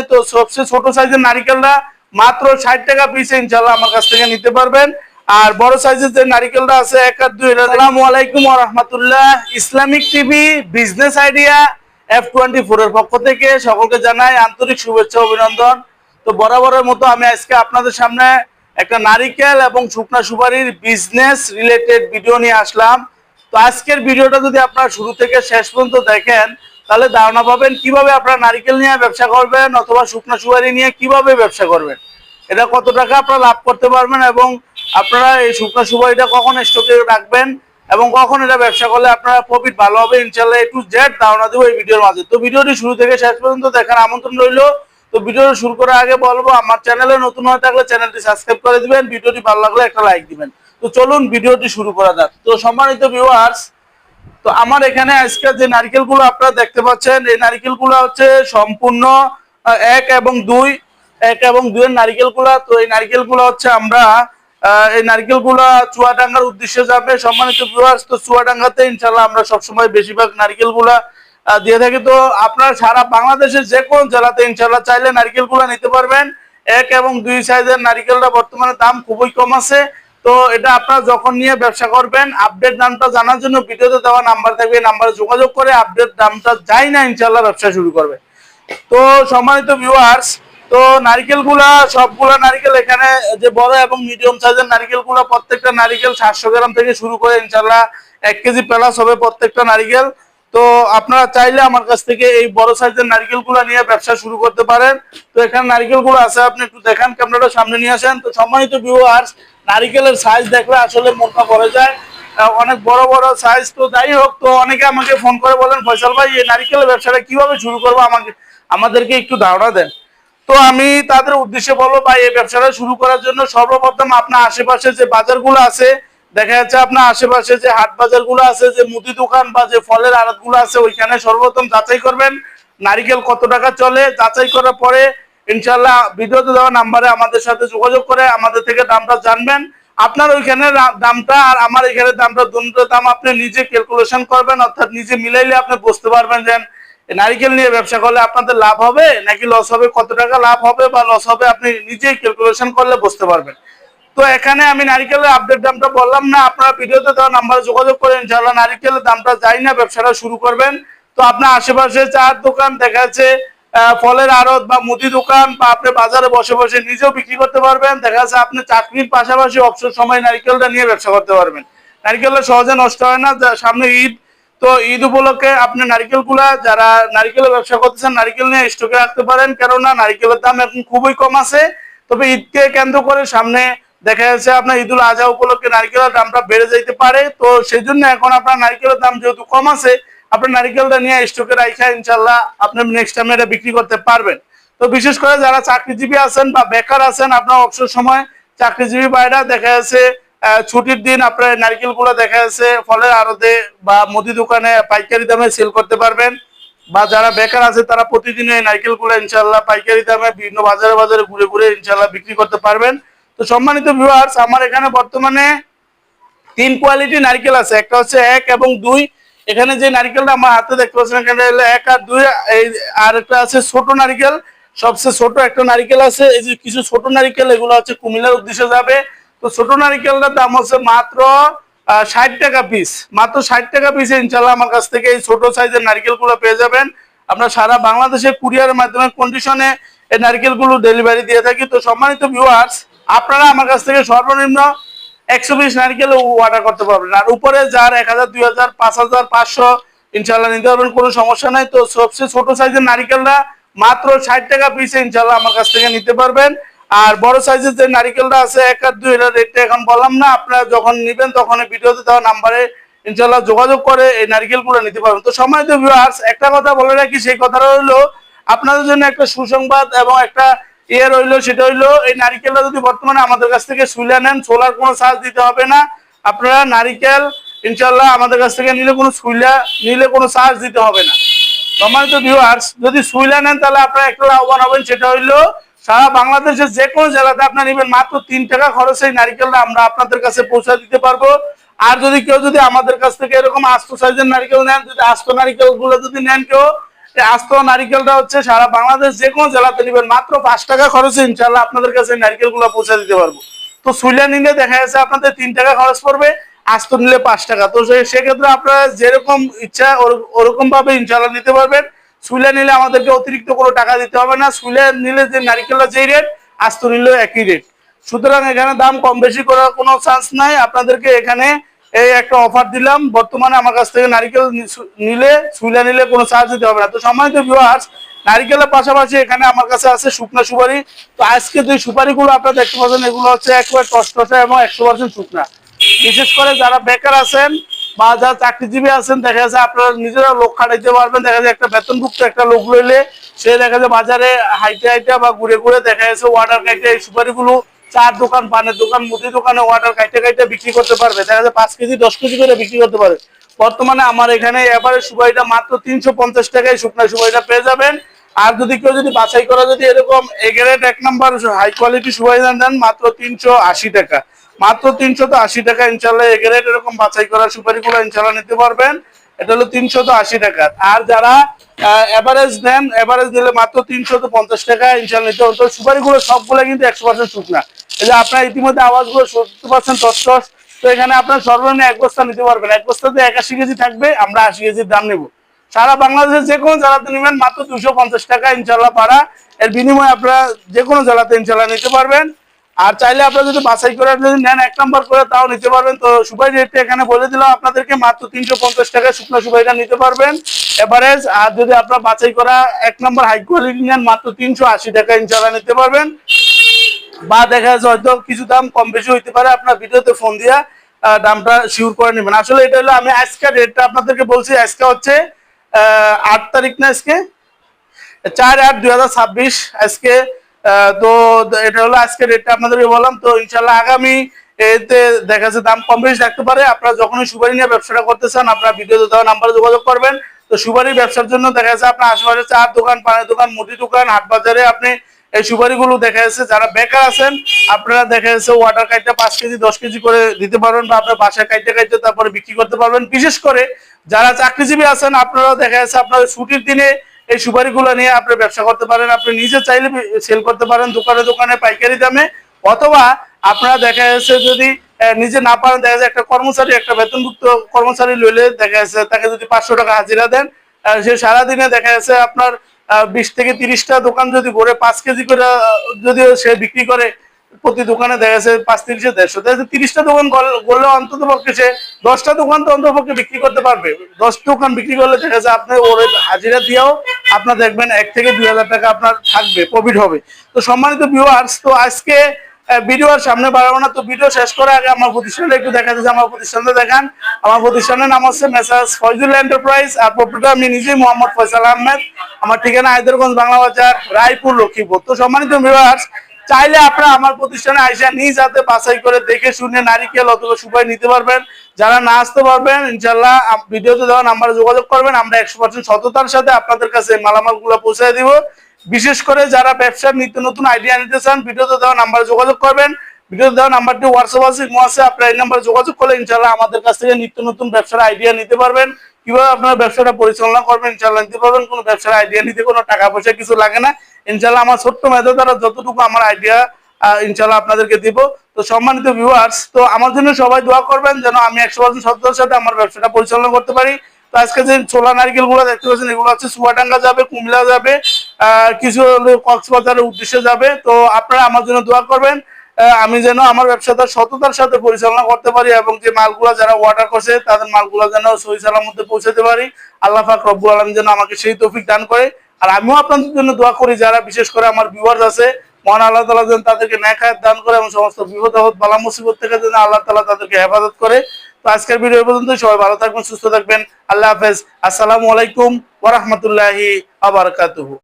তো সবচেয়ে ছোট সাইজের নারিকেলটা মাত্র 60 টাকা পিসে ইনশাআল্লাহ আমার কাছ থেকে নিতে পারবেন। আর বড় সাইজের যে নারিকেলটা আছে 1 আর 2। আসসালামু আলাইকুম ওয়া রাহমাতুল্লাহ। Islamic TV business idea F24 এর পক্ষ থেকে সকলকে জানাই আন্তরিক শুভেচ্ছা অভিনন্দন। তো বরাবরের মতো আমি আজকে আপনাদের সামনে একটা নারিকেল এবং শুকনা সুপারির বিজনেস রিলেটেড ভিডিও নিয়ে আসলাম। তো আজকের ভিডিওটা যদি আপনারা শুরু থেকে শেষ পর্যন্ত দেখেন তাহলে ধারণা পাবেন কিভাবে আপনারা নারিকেল নিয়ে ব্যবসা করবেন অথবা শুকনা সুপারি নিয়ে কিভাবে ব্যবসা করবেন, এটা কত টাকা আপনারা লাভ করতে পারবেন এবং আপনারা এই শুকনা সুপারিটা কখন স্টকে রাখবেন এবং কখন এটা ব্যবসা করলে আপনারা প্রফিট ভালো হবে ইনশাআল্লাহ A to Z ধারণা দেবো এই ভিডিওর মাঝে। তো ভিডিওটি শুরু থেকে শেষ পর্যন্ত দেখার আমন্ত্রণ রইল। তো ভিডিওটি শুরু করার আগে বলবো আমার চ্যানেলে নতুন হয়ে থাকলে চ্যানেলটি সাবস্ক্রাইব করে দিবেন, ভিডিওটি ভালো লাগলে একটা লাইক দিবেন। তো চলুন ভিডিওটি শুরু করা যাক। তো সম্মানিত ভিউয়ার্স, তো আমার এখানে আজকে যে নারকেলগুলো আপনারা দেখতে পাচ্ছেন এই নারকেলগুলো হচ্ছে সম্পূর্ণ 1 এবং 2 এর নারকেলগুলো। তো এই নারকেলগুলো হচ্ছে আমরা এই নারকেলগুলো চুয়াডাঙ্গার উদ্দেশ্যে যাবে সম্মানিত ভিউয়ার্স। তো চুয়াডাঙ্গাতে ইনশাআল্লাহ আমরা সবসময় বেশিরভাগ নারকেলগুলা দিয়ে থাকি। তো আপনারা সারা বাংলাদেশের যে কোনো জেলাতে ইনশাআল্লাহ চাইলে নারকেলগুলো নিতে পারবেন। 1 এবং 2 সাইজের নারকেলটা বর্তমানে দাম খুবই কম আছে। তো এটা আপনারা যখন নিয়ে ব্যবসা করবেন আপডেট দামটা জানার জন্য ভিডিওতে দেওয়া নাম্বার থাকবে, এই নাম্বারে যোগাযোগ করে আপডেট দামটা যাই না ইনশাআল্লাহ ব্যবসা শুরু করবে। তো সম্মানিত ভিউয়ার্স, তো নারকেলগুলা সবগুলা নারকেল এখানে যে বড় এবং মিডিয়াম সাইজের নারকেলগুলা প্রত্যেকটা নারকেল 700 গ্রাম থেকে শুরু করে ইনশাআল্লাহ 1 কেজি প্লাস হবে প্রত্যেকটা নারকেল। তো আপনারা চাইলে আমার কাছ থেকে এই বড় সাইজের নারকেলগুলো নিয়ে ব্যবসা শুরু করতে পারেন। তো এখানে নারকেলগুলো আছে, আপনি একটু দেখান, ক্যামেরাটা সামনে নিয়ে আসেন। তো সম্মানিত ভিউয়ার্স, নারকেলের সাইজ দেখলে আসলে মনটা ভরে যায়, অনেক বড় বড় সাইজ। তো যাই হোক, তো অনেকে আমাকে ফোন করে বলেন ফয়সাল ভাই এই নারকেলের ব্যবসাটা কিভাবে শুরু করবো আমাদেরকে একটু ধারণা দেন। তো আমি তাদের উদ্দেশ্যে বলবো ভাই এই ব্যবসাটা শুরু করার জন্য সর্বপ্রথম আপনার আশেপাশে যে বাজারগুলো আছে, দেখা যাচ্ছে আপনার আশেপাশে যে হাট বাজারগুলো আছে, যে মুদি দোকান বা যে ফলের আড়তগুলো আছে, ওইখানে সর্বপ্রথম যাচাই করবেন নারিকেল কত টাকা চলে। যাচাই করার পরে ইনশাআল্লাহ ভিডিওতে দেওয়া নাম্বারে আমাদের সাথে যোগাযোগ করে আমাদের থেকে দামটা জানবেন। আপনার ওইখানে দামটা আর আমার এখানে দামটা দুটো দাম আপনি নিজে ক্যালকুলেশন করবেন, অর্থাৎ নিজে মিলাইলে আপনি বুঝতে পারবেন যে নারিকেল নিয়ে ব্যবসা করলে আপনাদের লাভ হবে নাকি লস হবে, কত টাকা লাভ হবে বা লস হবে আপনি নিজেই ক্যালকুলেশন করলে বুঝতে পারবেন। তো এখানে আমি নারিকেলের আপডেট দামটা বললাম না, আপনারা ভিডিওতে দেওয়া নাম্বারে যোগাযোগ করে ইনশাআল্লাহ নারিকেলের দামটা যাই না ব্যবসাটা শুরু করবেন। তো আপনার আশেপাশে চার দোকান, দেখা যাচ্ছে ফলের আড়ত বা মুদি দোকান, বা আপনি বাজারে বসে বসে নিজেও বিক্রি করতে পারবেন। দেখা যাচ্ছে আপনি চাকরির পাশাপাশি অবসর সময় নারিকেলটা নিয়ে ব্যবসা করতে পারবেন। নারিকেলটা সহজে নষ্ট হয় না, সামনে ঈদ। তো ঈদ উপলক্ষে আপনি নারিকেলগুলা যারা নারিকেলের ব্যবসা করতেছেন নারিকেল নিয়ে স্টকে রাখতে পারেন, কেননা নারিকেলের দাম এখন খুবই কম আছে। তবে ঈদকে কেন্দ্র করে সামনে দেখা যাচ্ছে আপনার ঈদুল আজহা উপলক্ষে নারিকেলের দামটা বেড়ে যেতে পারে। তো সেই জন্য এখন আপনার নারিকেলের দাম যেহেতু কম আছে, আপনার নারিকেলটা নিয়ে স্টকে রাখা ইনশাআল্লাহ আপনি নেক্সট টাইমে এটা বিক্রি করতে পারবেন। তো বিশেষ করে যারা চাকরিজীবী আছেন বা বেকার আছেন, আপনার অবসর সময় চাকরিজীবী ভাইরা দেখা যাচ্ছে ছুটির দিন আপনার নারকেলগুলো দেখা যাচ্ছে ফলের আড়তে বা মুদি দোকানে পাইকারি দামে সেল করতে পারবেন। বা যারা বেকার আছে তারা প্রতিদিন এই নারকেলগুলো ইনশাআল্লাহ পাইকারি দামে বিভিন্ন বাজারে বাজারে ঘুরে ঘুরে ইনশাআল্লাহ বিক্রি করতে পারবেন। তো সম্মানিত ভিউয়ার্স, আমার এখানে বর্তমানে 3 কোয়ালিটি নারকেল আছে, একটা হচ্ছে 1 এবং 2। এখানে যে নারকেলটা আমার হাতে দেখতে পাচ্ছেন এখানে হলো 1 আর 2। আর একটা আছে ছোট নারকেল, সবচেয়ে ছোট একটা নারকেল আছে। এই যে কিছু ছোট নারকেল, এগুলো হচ্ছে কুমিল্লার উদ্দেশ্যে যাবে। তো ছোট নারকেলটার দাম হচ্ছে মাত্র 60 টাকা পিস। মাত্র 60 টাকা পিসে ইনশাআল্লাহ আমার কাছ থেকে এই ছোট সাইজের নারকেলগুলো পেয়ে যাবেন। আমরা সারা বাংলাদেশে কুরিয়ারের মাধ্যমে কন্ডিশনে এই নারকেলগুলো ডেলিভারি দিয়ে থাকি। তো সম্মানিত ভিউয়ার্স, আপনারা আমার কাছ থেকে সর্বনিম্ন 120 নারকেল অর্ডার করতে পারবেন, আর উপরে যার 1000, 2000, 5000, 500 ইনশাআল্লাহ নিতে পারবেন, কোনো সমস্যা নাই। তো সবচেয়ে ছোট সাইজের নারকেলটা মাত্র 60 টাকা পিসে ইনশাআল্লাহ আমার কাছ থেকে নিতে পারবেন। আর বড় সাইজের যে নারকেলটা আছে 1 আর 2, এর রেটটা এখন বললাম না, আপনারা যখন নেবেন তখন ভিডিওতে দেওয়া নাম্বারে ইনশাআল্লাহ যোগাযোগ করে এই নারকেলগুলো নিতে পারবেন। তো সম্মানিত ভিউয়ার্স, একটা কথা বলে রাখি, সেই কথাটা হলো আপনাদের জন্য একটা সুসংবাদ এবং একটা রইলো, সেটা হইলো এই নারিকেলটা যদি বর্তমানে আমাদের কাছ থেকে সুইলা নেন, সোলার কোনো চার্জ দিতে হবে না। আপনারা নারিকেল ইনশাআল্লাহ আমাদের কাছ থেকে নিলে কোনো সুইলা নিলে কোনো চার্জ দিতে হবে না। সম্মানিত ভিউয়ার্স, যদি সুইলা নেন তাহলে আপনারা একটু লাভবান হবেন, সেটা হইলো সারা বাংলাদেশের যে কোনো জেলাতে আপনারা নেবেন মাত্র 3 টাকা খরচে এই নারিকেলটা আমরা আপনাদের কাছে পৌঁছে দিতে পারবো। আর যদি কেউ যদি আমাদের কাছ থেকে এরকম আস্ত সাইজের নারিকেল নেন, যদি আস্ত নারিকেলগুলো যদি নেন কেউ, এই আস্ত নারিকেলটা হচ্ছে সারা বাংলাদেশ যে কোনো জেলাতে নেবেন মাত্র 5 টাকা খরচে ইনশাল্লাহ আপনাদের কাছে নারিকেল গুলো পৌঁছে দিতে পারবো। তো সুইলা নিলে দেখা যাচ্ছে আপনাদের 3 টাকা খরচ পড়বে, আস্ত নিলে 5 টাকা। তো সেক্ষেত্রে আপনারা যেরকম ইচ্ছা ওরকম ভাবে ইনশাল্লাহ নিতে পারবেন। সুইলা নিলে আমাদেরকে অতিরিক্ত কোনো টাকা দিতে হবে না, সুইলা নিলে যে নারিকেলটা যেই রেট আস্ত নিলেও একই রেট। সুতরাং এখানে দাম কম বেশি করার কোনো চান্স নাই। আপনাদেরকে এখানে এই একটা অফার দিলাম, বর্তমানে আমার কাছ থেকে নারিকেল নিলে সুইলা নিলে কোনো চার্জ দিতে হবে না। তো সম্মানিত ভিউয়ার্স, নারিকেলের পাশাপাশি এখানে আমার কাছে আছে শুকনা সুপারি। তো আজকে যে সুপারিগুলো আপনারা দেখতে পাচ্ছেন এগুলো হচ্ছে একবার টসটসা এবং 100% শুকনা। বিশেষ করে যারা বেকার আছেন বা যারা চাকরিজীবী আছেন, দেখা যাচ্ছে আপনারা নিজেরা লোক খাটাইতে পারবেন। দেখা যায় একটা বেতনভুক্ত একটা লোক লইলে সে দেখা যায় বাজারে হাইটে হাইটে বা ঘুরে ঘুরে দেখা যাচ্ছে ওয়াটার কাইটে এই সুপারিগুলো চার দোকান, পানের দোকান, মুদি দোকানে ওয়াটার কাইটে কাইটে বিক্রি করতে পারবে। দেখা যায় 5 কেজি 10 কেজি করে বিক্রি করতে পারবে। বর্তমানে আমার এখানে এভারেজ সুপারিটা মাত্র 350 টাকায় শুকনা সুপারিটা পেয়ে যাবেন। আর যদি কেউ যদি বাছাই করা যদি এরকম A grade 1 number high quality সুপারি দেন মাত্র 380 টাকা, মাত্র 380 টাকা ইনশাল্লাহ এ গ্রেড এরকম বাছাই করা সুপারিগুলো ইনশাল্লাহ নিতে পারবেন। এটা হলো 380 টাকা। আর যারা এভারেজ নেন, এভারেজ নিলে মাত্র 350 টাকা ইনশাল্লাহ নিতে হবে। তো সুপারিগুলো সবগুলো কিন্তু 100% শুকনা। এই যে আপনার ইতিমধ্যে আওয়াজগুলো শুনতে পাচ্ছেন টস। তো এখানে আপনার সর্বনিম্ন 1 বস্তা নিতে পারবেন। 1 বস্তাতে 81 কেজি থাকবে, আমরা 80 কেজির দাম নেব। সারা বাংলাদেশের যে কোনো জেলাতে নেবেন মাত্র 250 টাকা ইনশাল্লাহ পারা। এর বিনিময়ে আপনারা যে কোনো জেলাতে ইনশাল্লাহ নিতে পারবেন। আর চাইলে আপনারা যদি বাছাই করে যদি নেন 1 নাম্বার করে তাও নিতে পারবেন। তো সুপারি রেটটা এখানে বলে দিলাম আপনাদেরকে, মাত্র 350 টাকা শুকনো সুপারিটা নিতে পারবেন এভারেজ। আর যদি আপনারা বাছাই করা 1 নাম্বার হাই কোয়ালিটি নেন মাত্র 380 টাকা ইনশাল্লাহ নিতে পারবেন। বা দেখা যাচ্ছে হয়তো কিছু দাম কম বেশি হইতে পারে, আপনার ভিডিওতে ফোন দিয়া দামটা শিওর করে নেবেন। আসলে এটা হলো আমি আজকে রেটটা আপনাদেরকে বলছি, আজকে হচ্ছে 8 তারিখ না, আজকে 4/8/2026 আজকে। তো এটা হলো আজকে রেটটা আপনাদেরকে বললাম। তো ইনশাল্লাহ আগামী এতে দেখা যাচ্ছে দাম কম বেশি থাকতে পারে। আপনারা যখনই সুপারি নিয়ে ব্যবসাটা করতে চান আপনারা ভিডিওতে দেওয়া নাম্বারে যোগাযোগ করবেন। তো সুপারির ব্যবসার জন্য দেখা যাচ্ছে আপনার আশেপাশে চার দোকান, পানের দোকান, মুদি দোকান, হাট বাজারে আপনি এই সুপারিগুলো দেখা যাচ্ছে যারা বেকার আছেন আপনারা দেখা যাচ্ছে ওয়াটার কাইটটা 5 কেজি 10 কেজি করে দিতে পারবেন, বা আপনার বাসায় কাইটে কাইটে তারপরে বিক্রি করতে পারবেন। বিশেষ করে যারা চাকরিজীবী আছেন আপনারা দেখা যাচ্ছে আপনার ছুটির দিনে এই সুপারিগুলো নিয়ে আপনি ব্যবসা করতে পারেন। আপনি নিজে চাইলে সেল করতে পারেন দোকানে দোকানে পাইকারি দামে, অথবা আপনারা দেখা যাচ্ছে যদি নিজে না পারেন, দেখা যাচ্ছে একটা কর্মচারী, একটা বেতনভুক্ত কর্মচারী লইলে দেখা যাচ্ছে তাকে যদি 500 টাকা হাজিরা দেন, সে সারাদিনে দেখা যাচ্ছে আপনার 20 থেকে 30টা দোকান যদি ঘুরে 5 কেজি করে যদি সে বিক্রি করে, প্রতি দোকানে দেখা যাচ্ছে 5-30 150, দেখা যাচ্ছে 30টা দোকান করলে অন্তত পক্ষে সে 10টা দোকান তো অন্তত পক্ষে বিক্রি করতে পারবে। 10 দোকান বিক্রি করলে দেখা যাচ্ছে আপনি ওর হাজিরা দিয়েও আপনার দেখবেন 1 থেকে 2,000 টাকা আপনার থাকবে, প্রফিট হবে। তো সম্মানিত ভিউয়ার্স, তো আজকে ভিডিও আর সামনে বাড়াবো না। তো ভিডিও শেষ করার আগে আমার প্রতিষ্ঠানটা একটু দেখা যাচ্ছে, আমার প্রতিষ্ঠানটা দেখান। আমার প্রতিষ্ঠানের নাম হচ্ছে মেসার্স ফয়জুল এন্টারপ্রাইজ, আর প্রপার্টার আমি নিজেই মোহাম্মদ ফয়সাল আহমেদ। আমার ঠিকানা হায়দরগঞ্জ, বাংলা বাজার, রায়পুর, লক্ষ্মীপুর। তো সম্মানিত ভিউয়ার্স, চাইলে আপনারা আমার প্রতিষ্ঠানে আইসা নিজ হাতে বাছাই করে দেখে শুনে নারিকেল অথবা সুপারি নিতে পারবেন। যারা না আসতে পারবেন ইনশাল্লাহ ভিডিওতে দেওয়া নাম্বারে যোগাযোগ করবেন, আমরা 100% সততার সাথে আপনাদের কাছে মালামালগুলো পৌঁছে দিব। বিশেষ করে যারা ব্যবসার নিত্য নতুন আইডিয়া নিতে চান ভিডিওতে দেওয়া নাম্বারে যোগাযোগ করবেন। ভিডিওতে দেওয়া নাম্বারটি হোয়াটসঅ্যাপ আছে, ইমো আছে, আপনারা এই নাম্বারে যোগাযোগ করলে ইনশাল্লাহ আমাদের কাছ থেকে নিত্য নতুন ব্যবসার আইডিয়া নিতে পারবেন। কিভাবে আপনারা ব্যবসাটা পরিচালনা করবেন ইনশাল্লাহ নিতে পারবেন। কোনো ব্যবসার আইডিয়া নিতে কোনো টাকা পয়সা কিছু লাগে না ইনশাল্লাহ। আমার ছোট্ট মেধা দ্বারা যতটুকু আমার আইডিয়া ইনশাল্লাহ আপনাদেরকে দিব। তো সম্মানিত ভিউয়ার্স, তো আমার জন্য সবাই দোয়া করবেন যেন আমি 100% সততার সাথে আমার ব্যবসাটা পরিচালনা করতে পারি। তো আজকে যে ছোলা নারকেল গুলো দেখতে পাচ্ছেন এগুলো হচ্ছে চুয়াডাঙ্গা যাবে, কুমিল্লা যাবে, কিছু কক্সবাজারের উদ্দেশ্যে যাবে। তো আপনারা আমার জন্য দোয়া করবেন আমি যেন আমার ব্যবসাটা সততার সাথে পরিচালনা করতে পারি, এবং যে মালগুলা যারা অর্ডার করছে তাদের মালগুলা যেন সহি সালামতে পৌঁছাতে পারি। আল্লাহ পাক রব্বুল আলামিন যেন আমাকে সেই তৌফিক দান করে। আর আমিও আপনাদের জন্য দোয়া করি যারা বিশেষ করে আমার ভিউয়ার্স আছে, মহান আল্লাহ তাআলা যেন তাদেরকে নেক হায়াত দান করে এবং সমস্ত বিপদ আপদ বালা মুসিবত থেকে যেন আল্লাহ তাআলা তাদেরকে হেফাজত করে। তো আজকের ভিডিও এই পর্যন্ত। সবাই ভালো থাকবেন, সুস্থ থাকবেন। আল্লাহ হাফেজ। আসসালামু আলাইকুম ওয়া রাহমাতুল্লাহি ওয়া বারাকাতুহু।